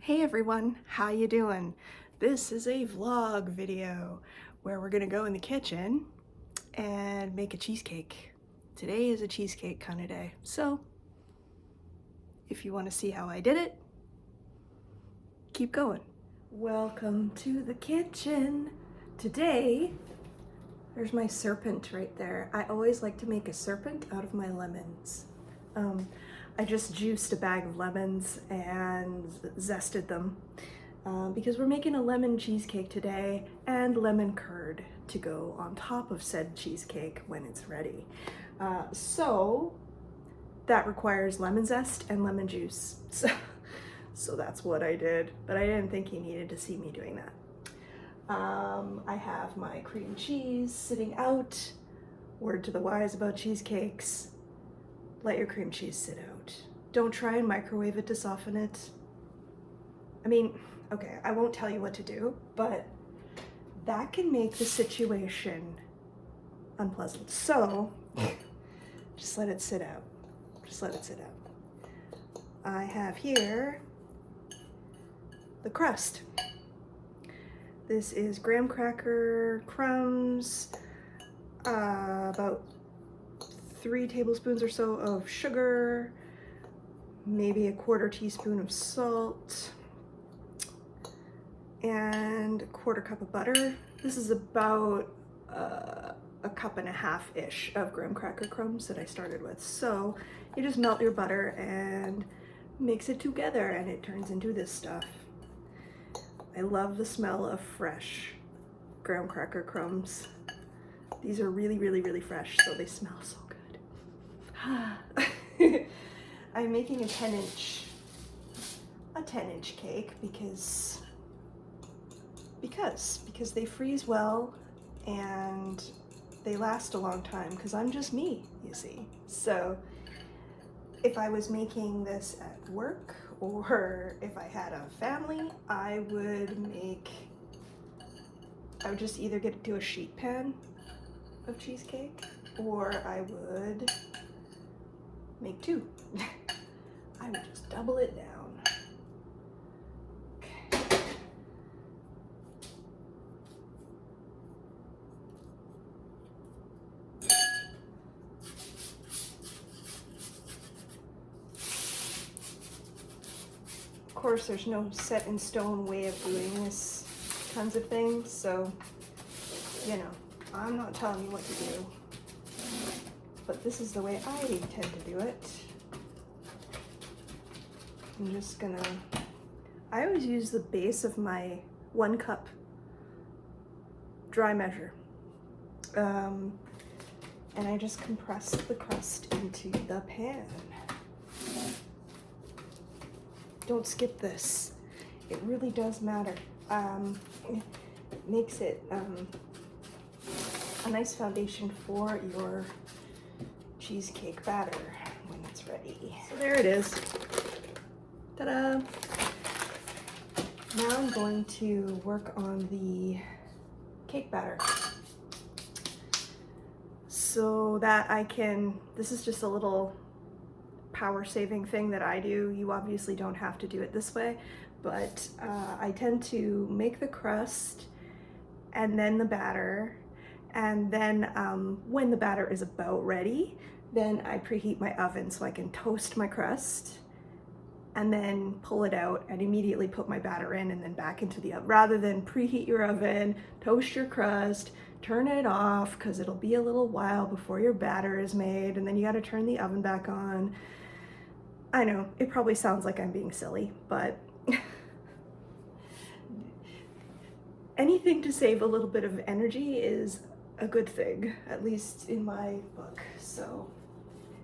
Hey everyone, how you doing? This is a vlog video where we're gonna go in the kitchen and make a cheesecake. Today is a cheesecake kind of day, so if you want to see how I did it, keep going. Welcome to the kitchen. Today, there's my serpent right there. I always like to make a serpent out of my lemons. I just juiced a bag of lemons and zested them because we're making a lemon cheesecake today and lemon curd to go on top of said cheesecake when it's ready. So that requires lemon zest and lemon juice. So that's what I did, but I didn't think you needed to see me doing that. I have my cream cheese sitting out. Word to the wise about cheesecakes: let your cream cheese sit out. Don't try and microwave it to soften it. I mean, okay, I won't tell you what to do, but that can make the situation unpleasant. So just let it sit out. Just let it sit out. I have here the crust. This is graham cracker crumbs, about 3 tablespoons or so of sugar, maybe a 1/4 teaspoon of salt, and a 1/4 cup of butter. This is about a 1.5 cups-ish of graham cracker crumbs that I started with. So you just melt your butter and mix it together and it turns into this stuff. I love the smell of fresh graham cracker crumbs. These are really, really, really fresh, so they smell so good. I'm making a 10-inch cake because they freeze well and they last a long time because I'm just me, you see. So if I was making this at work or if I had a family, I would just either do a sheet pan of cheesecake, or I would make 2. I would just double it down. Okay. Of course, there's no set in stone way of doing this kinds of things, so, you know, I'm not telling you what to do, but this is the way I tend to do it. I'm just gonna, I always use the base of my 1 cup dry measure. And I just compress the crust into the pan. Don't skip this. It really does matter. It makes it a nice foundation for your cheesecake batter when it's ready. So there it is. Ta-da! Now I'm going to work on the cake batter so that I can, this is just a little power saving thing that I do. You obviously don't have to do it this way, but I tend to make the crust and then the batter, and then when the batter is about ready, then I preheat my oven so I can toast my crust and then pull it out and immediately put my batter in and then back into the oven, rather than preheat your oven, toast your crust, turn it off because it'll be a little while before your batter is made, and then you got to turn the oven back on. I know, it probably sounds like I'm being silly, but anything to save a little bit of energy is a good thing, at least in my book. So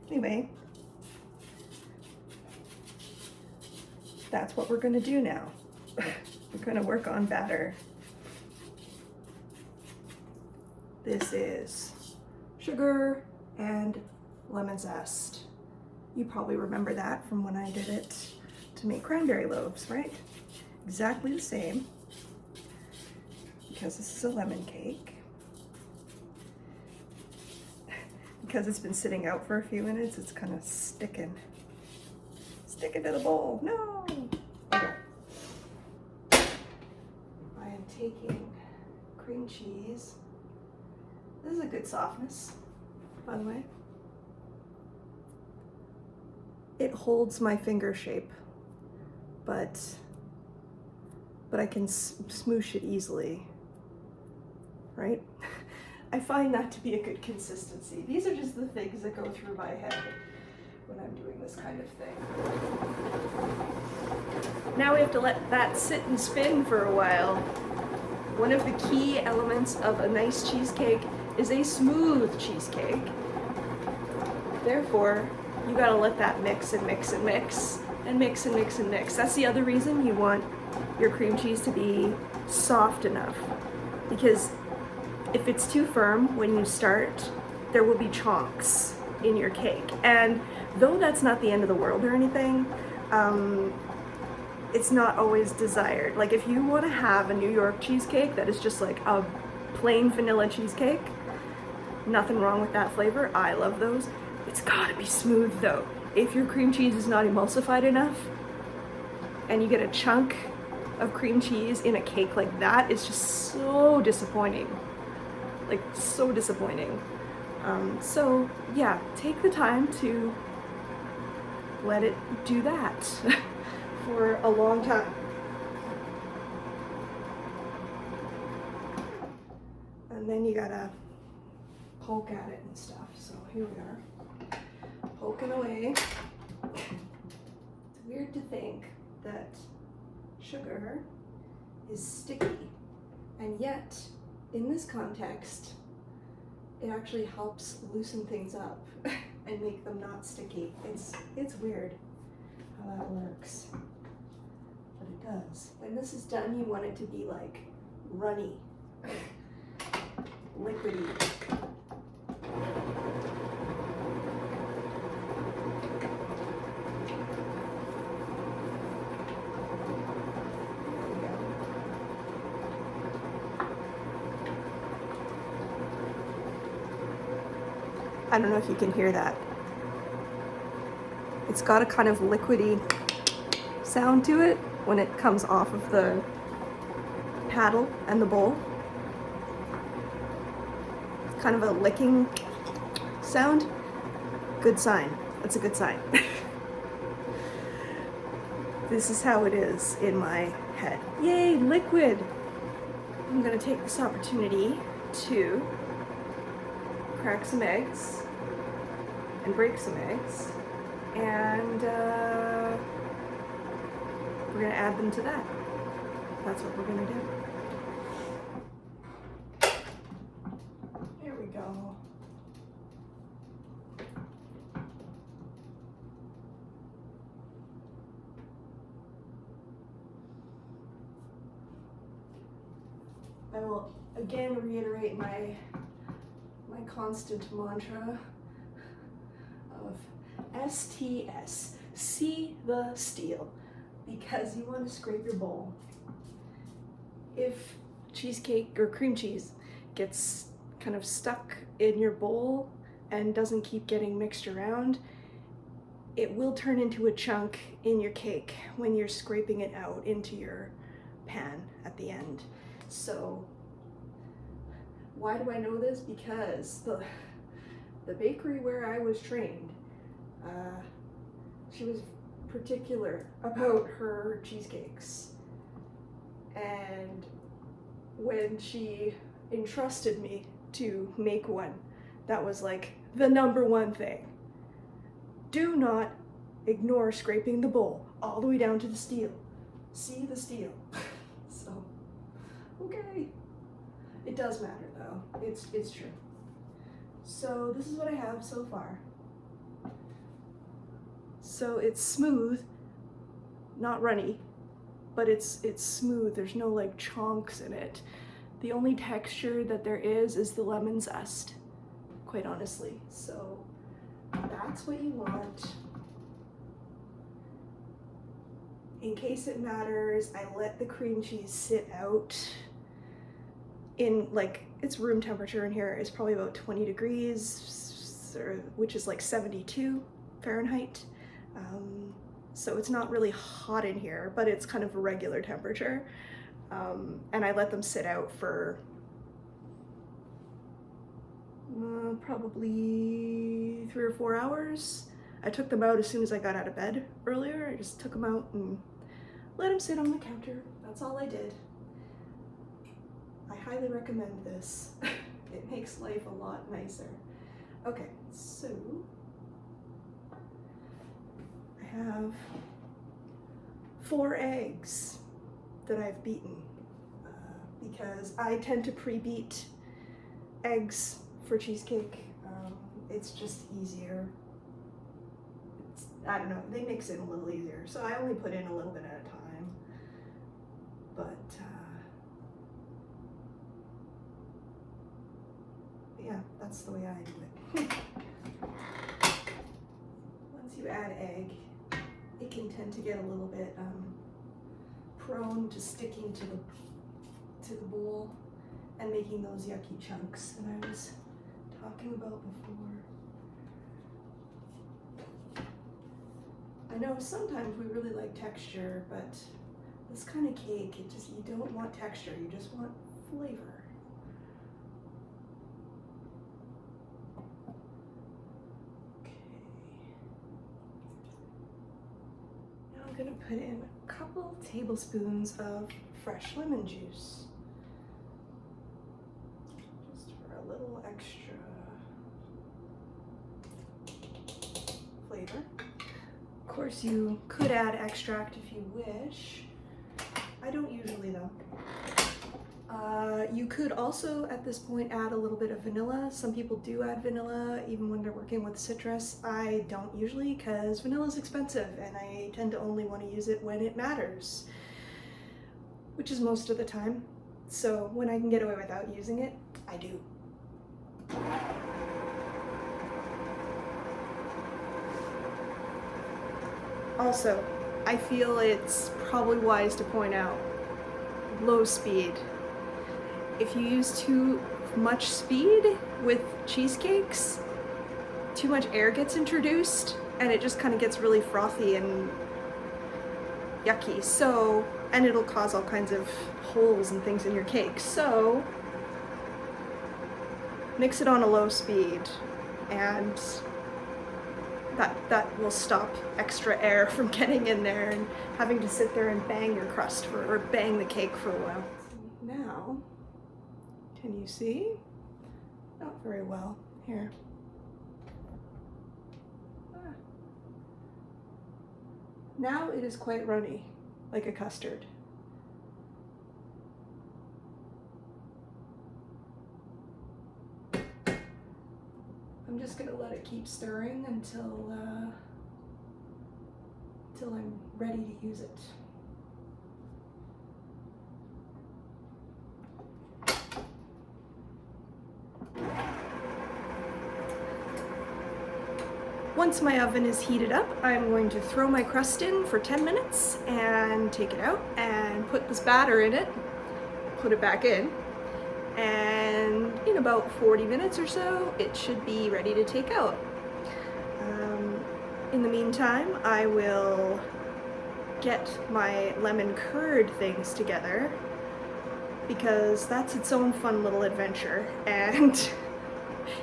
anyway, that's what we're gonna do now. We're gonna work on batter. This is sugar and lemon zest. You probably remember that from when I did it to make cranberry loaves, right? Exactly the same, because this is a lemon cake. Because it's been sitting out for a few minutes, it's kind of sticking to the bowl. No! Okay. taking cream cheese. This is a good softness, by the way. It holds my finger shape, but I can smoosh it easily, right? I find that to be a good consistency. These are just the things that go through my head when I'm doing this kind of thing. Now we have to let that sit and spin for a while. One of the key elements of a nice cheesecake is a smooth cheesecake. Therefore, you gotta let that mix and mix and mix and mix and mix and mix. That's the other reason you want your cream cheese to be soft enough, because if it's too firm when you start, there will be chunks in your cake. And though that's not the end of the world or anything, it's not always desired. Like if you want to have a New York cheesecake that is just like a plain vanilla cheesecake, nothing wrong with that flavor. I love those. It's gotta be smooth though. If your cream cheese is not emulsified enough and you get a chunk of cream cheese in a cake like that, it's just so disappointing. Like so disappointing. So yeah, take the time to let it do that for a long time. And then you gotta poke at it and stuff. So here we are, poking away. It's weird to think that sugar is sticky, and yet in this context, it actually helps loosen things up and make them not sticky. It's weird how that works, but it does. When this is done, you want it to be like runny, liquidy. I don't know if you can hear that. It's got a kind of liquidy sound to it when it comes off of the paddle and the bowl. It's kind of a licking sound. Good sign. That's a good sign. This is how it is in my head. Yay, liquid! I'm gonna take this opportunity to crack some eggs and break some eggs, and we're gonna add them to that. That's what we're gonna do. Here we go. I will again reiterate my constant mantra of STS, see the steel, because you want to scrape your bowl. If cheesecake or cream cheese gets kind of stuck in your bowl and doesn't keep getting mixed around, it will turn into a chunk in your cake when you're scraping it out into your pan at the end. So why do I know this? Because the bakery where I was trained, she was particular about her cheesecakes. And when she entrusted me to make one, that was like the #1 thing. Do not ignore scraping the bowl all the way down to the steel. See the steel. So, okay. It does matter though, it's true. So this is what I have so far. So it's smooth, not runny, but it's smooth. There's no like chunks in it. The only texture that there is the lemon zest, quite honestly. So that's what you want. In case it matters, I let the cream cheese sit out in, like, it's room temperature in here. It's probably about 20 degrees, which is like 72 Fahrenheit. So it's not really hot in here, but it's kind of a regular temperature. and I let them sit out for probably 3 or 4 hours. I took them out as soon as I got out of bed earlier. I just took them out and let them sit on the counter. That's all I did. I highly recommend this. It makes life a lot nicer. Okay, so I have 4 eggs that I've beaten because I tend to pre-beat eggs for cheesecake. It's just easier. I don't know, they mix in a little easier, so I only put in a little bit at a time. But yeah, that's the way I do it. Once you add egg, it can tend to get a little bit prone to sticking to the bowl and making those yucky chunks that I was talking about before. I know sometimes we really like texture, but this kind of cake, you don't want texture, you just want flavor. I'm gonna put in a couple tablespoons of fresh lemon juice, just for a little extra flavor. Of course, you could add extract if you wish. I don't usually though. You could also at this point add a little bit of vanilla. Some people do add vanilla even when they're working with citrus. I don't usually because vanilla is expensive and I tend to only want to use it when it matters, which is most of the time. So when I can get away without using it, I do. Also, I feel it's probably wise to point out low speed. If you use too much speed with cheesecakes, too much air gets introduced and it just kind of gets really frothy and yucky. So, and it'll cause all kinds of holes and things in your cake. So, mix it on a low speed and that will stop extra air from getting in there and having to sit there and bang your crust or bang the cake for a while. Now, can you see? Not very well. Here. Now it is quite runny, like a custard. I'm just gonna let it keep stirring until I'm ready to use it. Once my oven is heated up, I'm going to throw my crust in for 10 minutes and take it out and put this batter in it, put it back in, and in about 40 minutes or so, it should be ready to take out. In the meantime, I will get my lemon curd things together because that's its own fun little adventure, and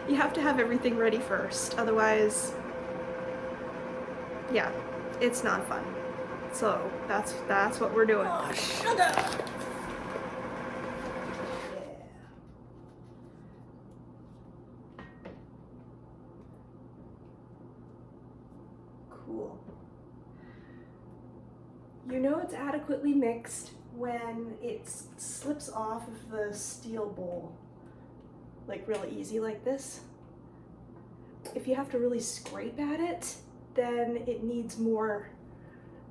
you have to have everything ready first, otherwise, yeah, it's not fun. So that's what we're doing. Oh, sugar! Cool. You know it's adequately mixed when it slips off of the steel bowl, like really easy like this. If you have to really scrape at it, then it needs more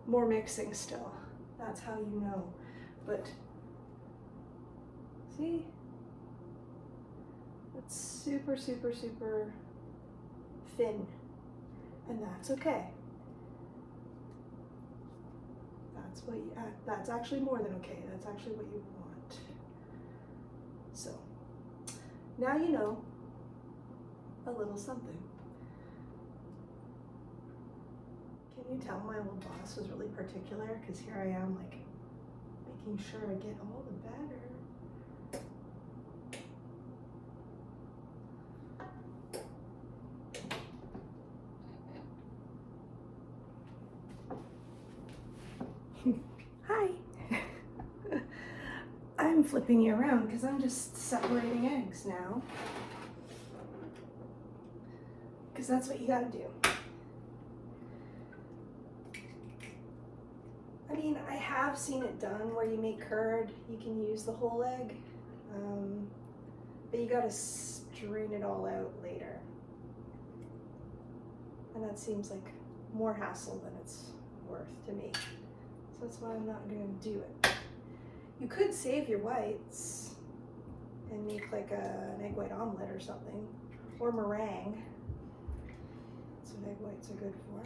mixing still. That's how you know. But see? It's super, super, super thin, and that's okay. That's actually more than okay. That's actually what you want. So now you know a little something. Can you tell my old boss was really particular? Because here I am like making sure I get all the batter. Hi. I'm flipping you around because I'm just separating eggs now. Because that's what you gotta do. I mean, I have seen it done where you make curd, you can use the whole egg, but you gotta strain it all out later. And that seems like more hassle than it's worth to me. So that's why I'm not gonna do it. You could save your whites and make like an egg white omelet or something, or meringue. That's what egg whites are good for.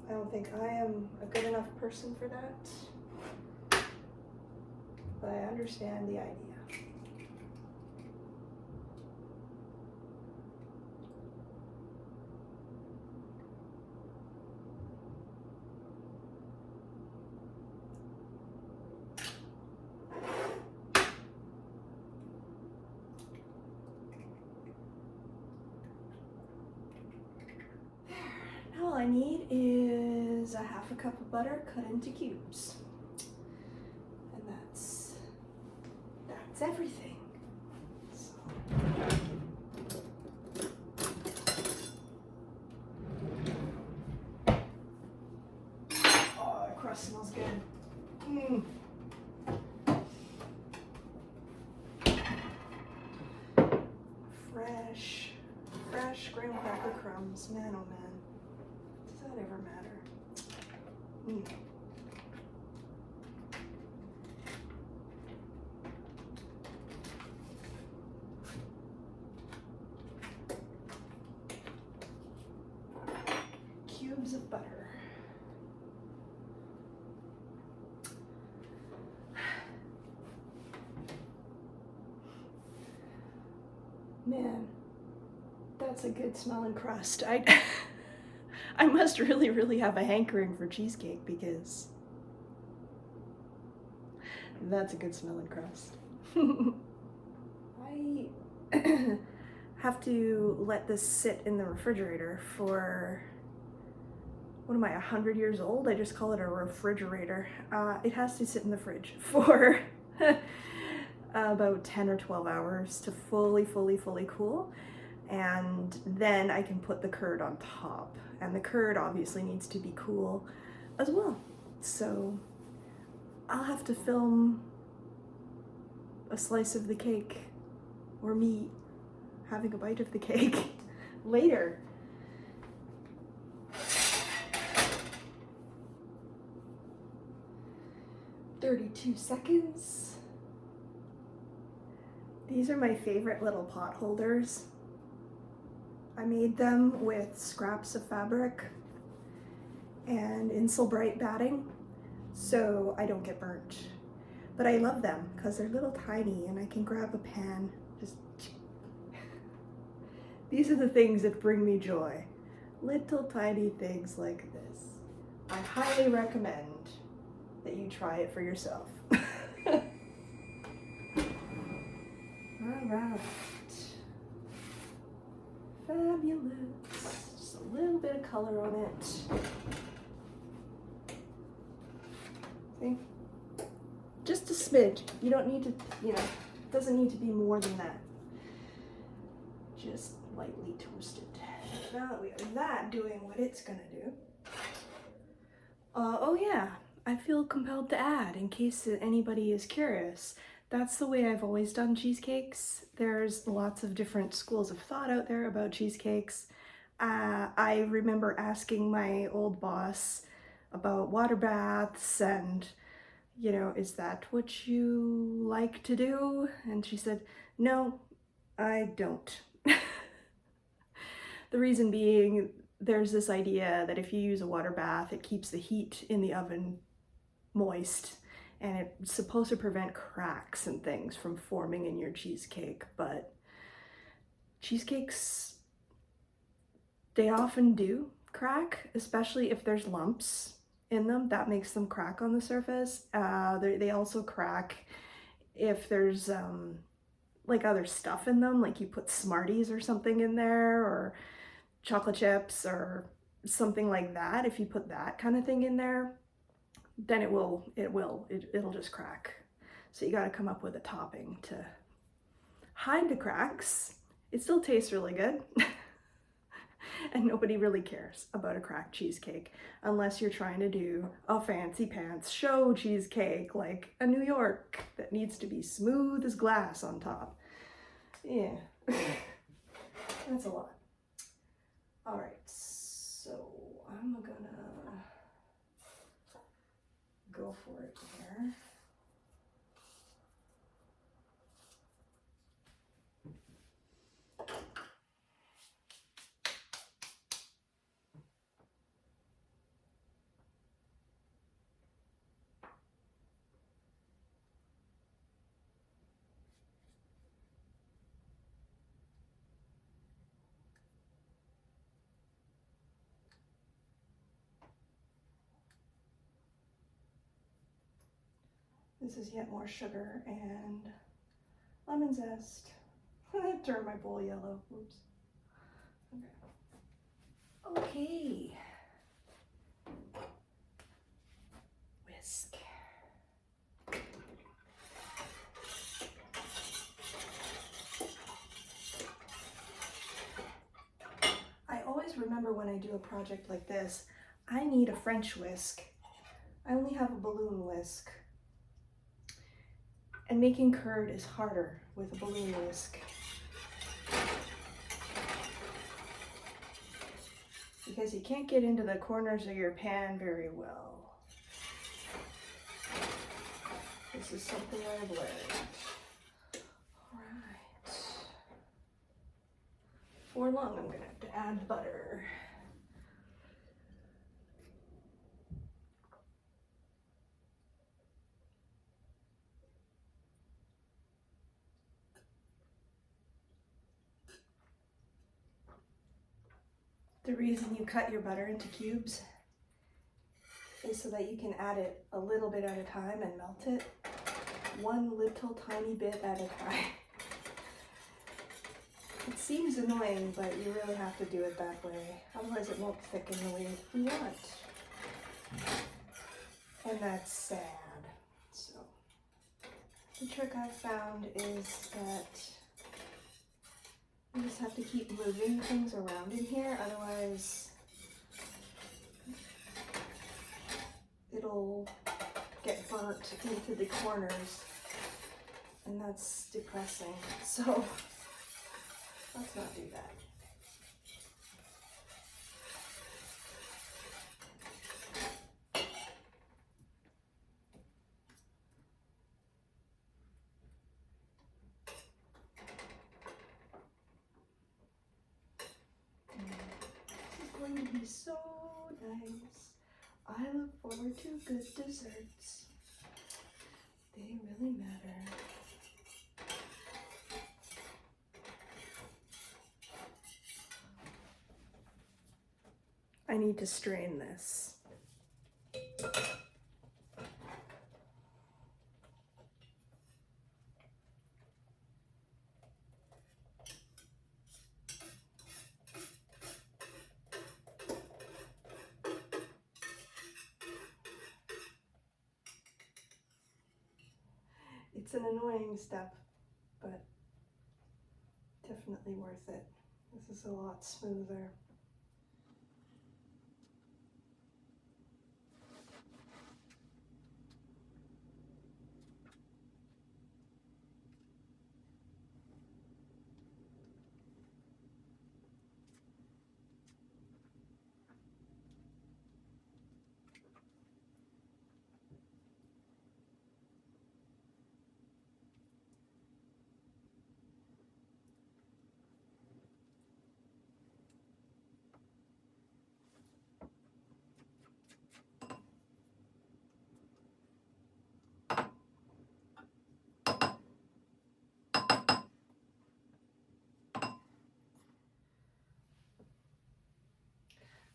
I don't think I am a good enough person for that, but I understand the idea. All I need is a half a cup of butter cut into cubes. And that's everything. So. Oh, the crust smells good. Fresh graham cracker crumbs. Man, oh man. Does that ever matter? Cubes of butter. Man, that's a good smelling crust. I must really have a hankering for cheesecake because that's a good smelling crust. I have to let this sit in the refrigerator for, what am I, 100 years old? I just call it a refrigerator. It has to sit in the fridge for about 10 or 12 hours to fully cool. And then I can put the curd on top. And the curd obviously needs to be cool as well. So I'll have to film a slice of the cake, or me having a bite of the cake later. "32 seconds. These are my favorite little pot holders. I made them with scraps of fabric and Insul-Bright batting so I don't get burnt. But I love them because they're little tiny and I can grab a pan. These are the things that bring me joy. Little tiny things like this. I highly recommend that you try it for yourself. All right. Fabulous. Just a little bit of color on it. See? Just a smidge. You don't need to, it doesn't need to be more than that. Just lightly toasted. Now that we have that doing what it's gonna do. Oh yeah, I feel compelled to add, in case anybody is curious, that's the way I've always done cheesecakes. There's lots of different schools of thought out there about cheesecakes. I remember asking my old boss about water baths and, is that what you like to do? And she said, no, I don't. The reason being, there's this idea that if you use a water bath, it keeps the heat in the oven moist, and it's supposed to prevent cracks and things from forming in your cheesecake. But cheesecakes, they often do crack, especially if there's lumps. in them. That makes them crack on the surface. They also crack if there's like other stuff in them, like you put Smarties or something in there, or chocolate chips or something like that. If you put that kind of thing in there, then it'll just crack. So you got to come up with a topping to hide the cracks. It still tastes really good. And nobody really cares about a cracked cheesecake unless you're trying to do a fancy pants show cheesecake like a New York that needs to be smooth as glass on top. Yeah, that's a lot. All right, so I'm gonna go for it here. This is yet more sugar and lemon zest. I turned my bowl yellow. Oops. Okay. Whisk. I always remember when I do a project like this, I need a French whisk. I only have a balloon whisk. And making curd is harder with a balloon whisk, because you can't get into the corners of your pan very well. This is something I've learned. All right. Before long, I'm gonna have to add butter. The reason you cut your butter into cubes is so that you can add it a little bit at a time and melt it one little tiny bit at a time. It seems annoying, but you really have to do it that way. Otherwise it won't thicken the way we want. And that's sad. So the trick I found is that you just have to keep moving things around in here, otherwise it'll get burnt into the corners, and that's depressing. So let's not do that. This is going to be so nice. I look forward to good desserts. They really matter. I need to strain this. It's an annoying step, but definitely worth it. This is a lot smoother.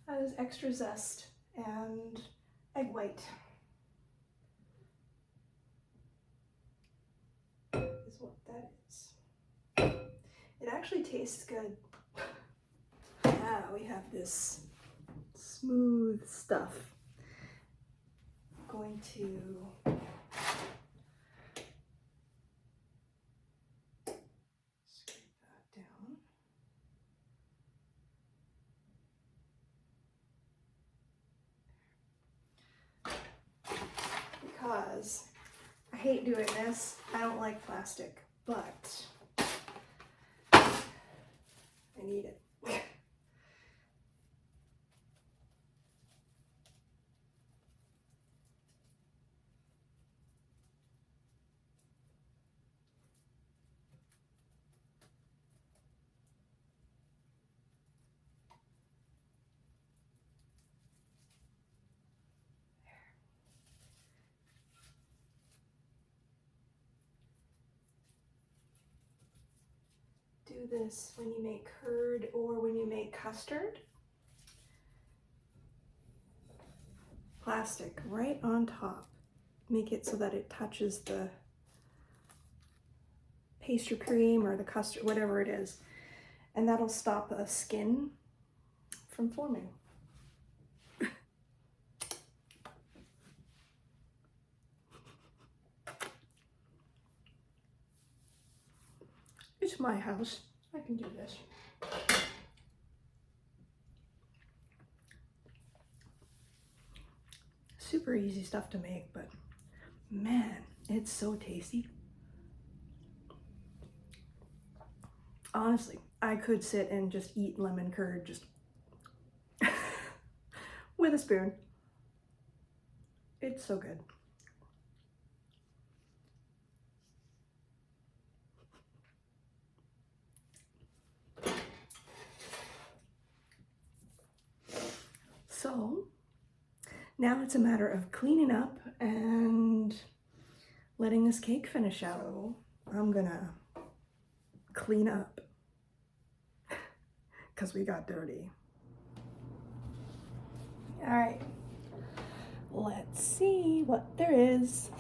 That is extra zest and egg white is what that is. It actually tastes good. Now we have this smooth stuff. I'm going to scrape that down. Because I hate doing this. I don't like plastic, but I need it. Do this when you make curd or when you make custard. Plastic right on top. Make it so that it touches the pastry cream or the custard, whatever it is, and that'll stop a skin from forming. It's my house. I can do this. Super easy stuff to make, but man, it's so tasty. Honestly, I could sit and just eat lemon curd just with a spoon. It's so good. So now it's a matter of cleaning up and letting this cake finish out. So I'm gonna clean up because we got dirty. All right, let's see what there is.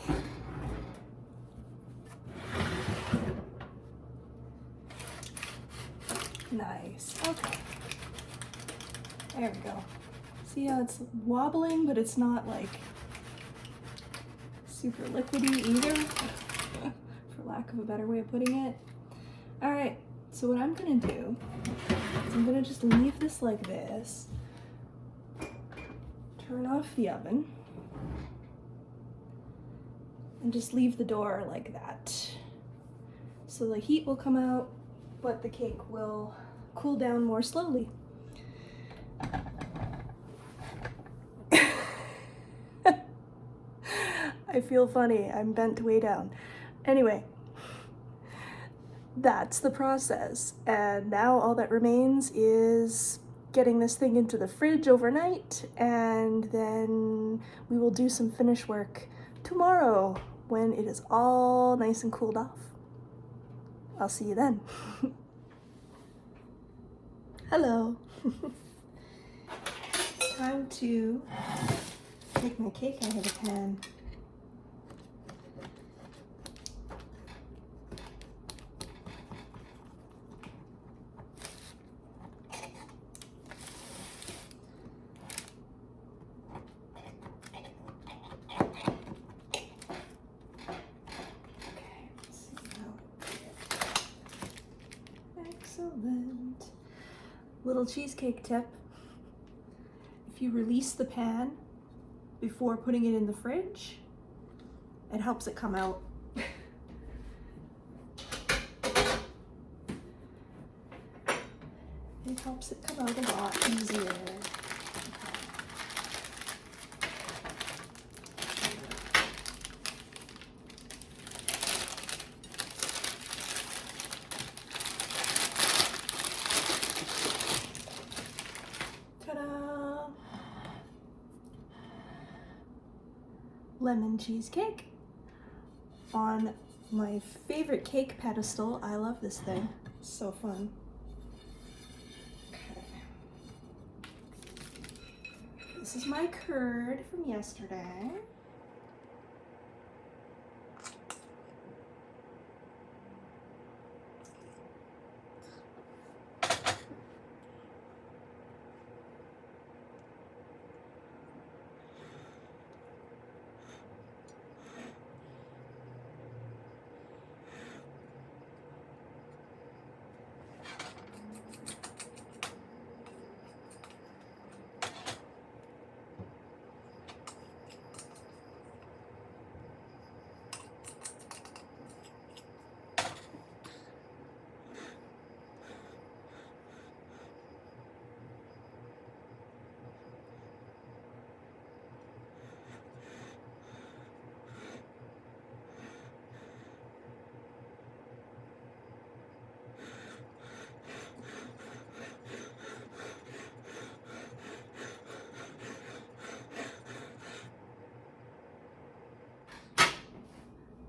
Nice, okay. There we go. See how it's wobbling, but it's not like super liquidy either, for lack of a better way of putting it. All right, so what I'm gonna do is I'm gonna just leave this like this, turn off the oven, and just leave the door like that. So the heat will come out, but the cake will cool down more slowly. I feel funny, I'm bent way down. Anyway, that's the process. And now all that remains is getting this thing into the fridge overnight, and then we will do some finish work tomorrow when it is all nice and cooled off. I'll see you then. Hello. Time to take my cake out of the pan. Excellent. Little cheesecake tip. If you release the pan before putting it in the fridge, it helps it come out. It helps it come out a lot easier. Ta-da! Lemon cheesecake on my favorite cake pedestal. I love this thing. It's so fun. This this is my curd from yesterday.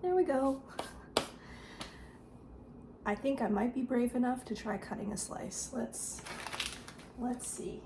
There we go. I think I might be brave enough to try cutting a slice. Let's see.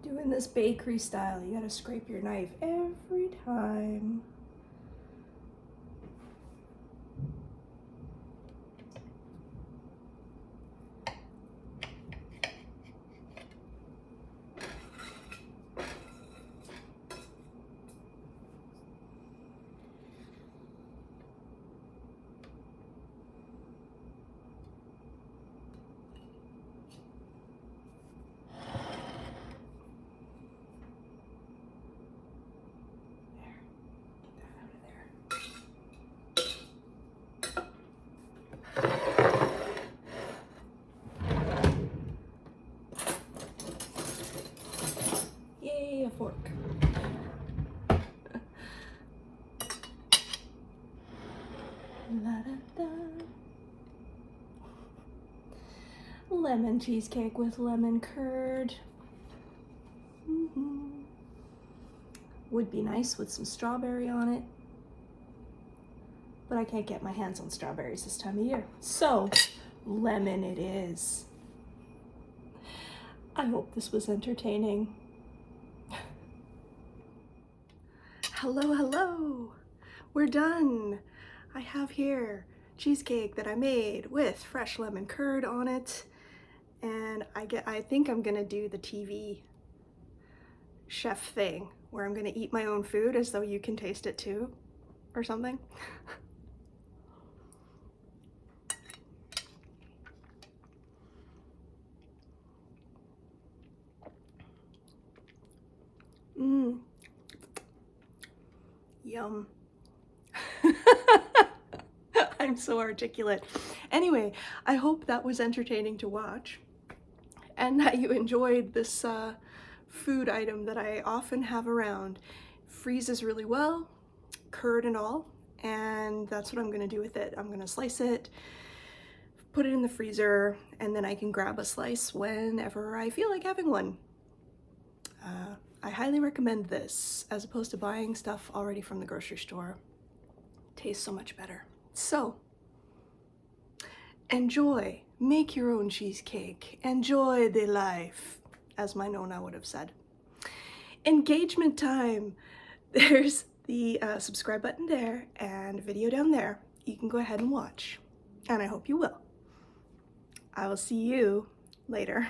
Doing this bakery style, you gotta scrape your knife every time. Yay, a fork. La, da, da. Lemon cheesecake with lemon curd. Would be nice with some strawberry on it, but I can't get my hands on strawberries this time of year. So, lemon it is. I hope this was entertaining. Hello, hello. We're done. I have here cheesecake that I made with fresh lemon curd on it. And I think I'm gonna do the TV chef thing where I'm gonna eat my own food as though you can taste it too, or something. Yum. I'm so articulate. Anyway, I hope that was entertaining to watch and that you enjoyed this food item that I often have around. Freezes really well, curd and all, and that's what I'm gonna do with it. I'm gonna slice it, put it in the freezer, and then I can grab a slice whenever I feel like having one. I highly recommend this as opposed to buying stuff already from the grocery store. Tastes so much better. So, enjoy, make your own cheesecake, enjoy the life, as my Nona would have said. Engagement time. There's the subscribe button there and video down there. You can go ahead and watch, and I hope you will. I will see you later.